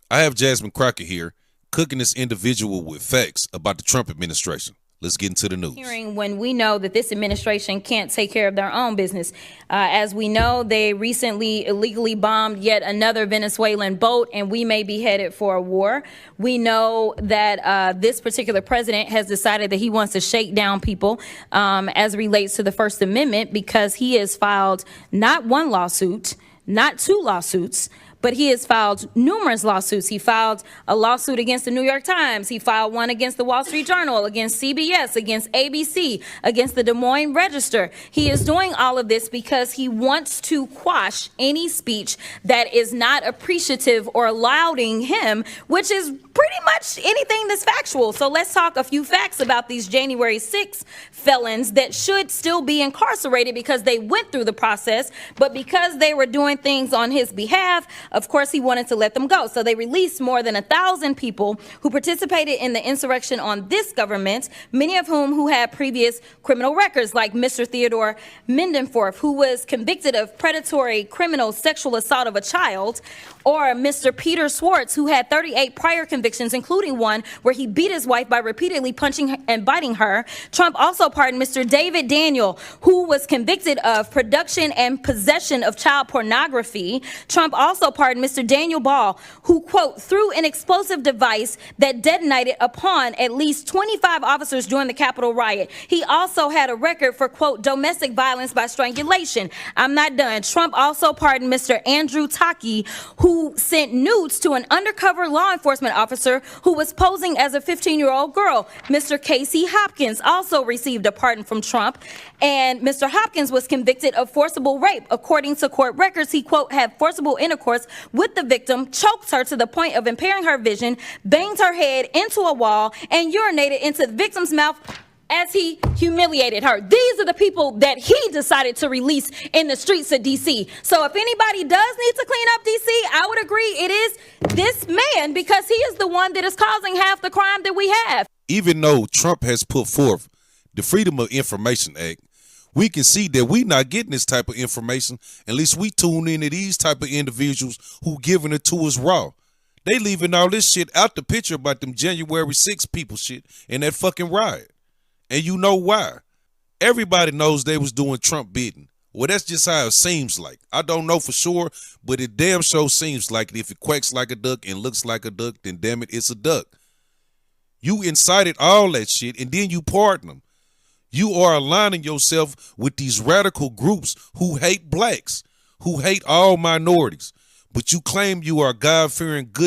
I have Jasmine Crockett here, cooking this individual with facts about the Trump administration. Let's get into the news. Hearing when we know that this administration can't take care of their own business. As we know, they recently illegally bombed yet another Venezuelan boat, and we may be headed for a war. We know that this particular president has decided that he wants to shake down people as it relates to the First Amendment, because he has filed not one lawsuit, not two lawsuits, but he has filed numerous lawsuits. He filed a lawsuit against the New York Times. He filed one against the Wall Street Journal, against CBS, against ABC, against the Des Moines Register. He is doing all of this because he wants to quash any speech that is not appreciative or lauding him, which is pretty much anything that's factual. So let's talk a few facts about these January 6th felons that should still be incarcerated because they went through the process, but because they were doing things on his behalf, of course, he wanted to let them go. So they released more than 1,000 people who participated in the insurrection on this government, many of whom had previous criminal records, like Mr. Theodore Mendenforth, who was convicted of predatory criminal sexual assault of a child, or Mr. Peter Schwartz, who had 38 prior convictions, including one where he beat his wife by repeatedly punching and biting her. Trump also pardoned Mr. David Daniel, who was convicted of production and possession of child pornography. Trump also pardoned Mr. Daniel Ball, who, quote, threw an explosive device that detonated upon at least 25 officers during the Capitol riot. He also had a record for, quote, domestic violence by strangulation. I'm not done. Trump also pardoned Mr. Andrew Taki, who sent nudes to an undercover law enforcement officer who was posing as a 15-year-old girl. Mr. Casey Hopkins also received a pardon from Trump, and Mr. Hopkins was convicted of forcible rape. According to court records, he, quote, had forcible intercourse with the victim, choked her to the point of impairing her vision, banged her head into a wall, and urinated into the victim's mouth as he humiliated her. These are the people that he decided to release in the streets of D.C. So if anybody does need to clean up D.C., I would agree it is this man, because he is the one that is causing half the crime that we have. Even though Trump has put forth the Freedom of Information Act, we can see that we not getting this type of information unless we tune into these type of individuals who giving it to us raw. They leaving all this shit out the picture about them January 6th people shit and that fucking riot. And you know why? Everybody knows they was doing Trump bidding. Well, that's just how it seems like. I don't know for sure, but it damn sure seems like it. If it quacks like a duck and looks like a duck, then damn it, it's a duck. You incited all that shit and then you pardon them. You are aligning yourself with these radical groups who hate blacks, who hate all minorities, but you claim you are God-fearing, good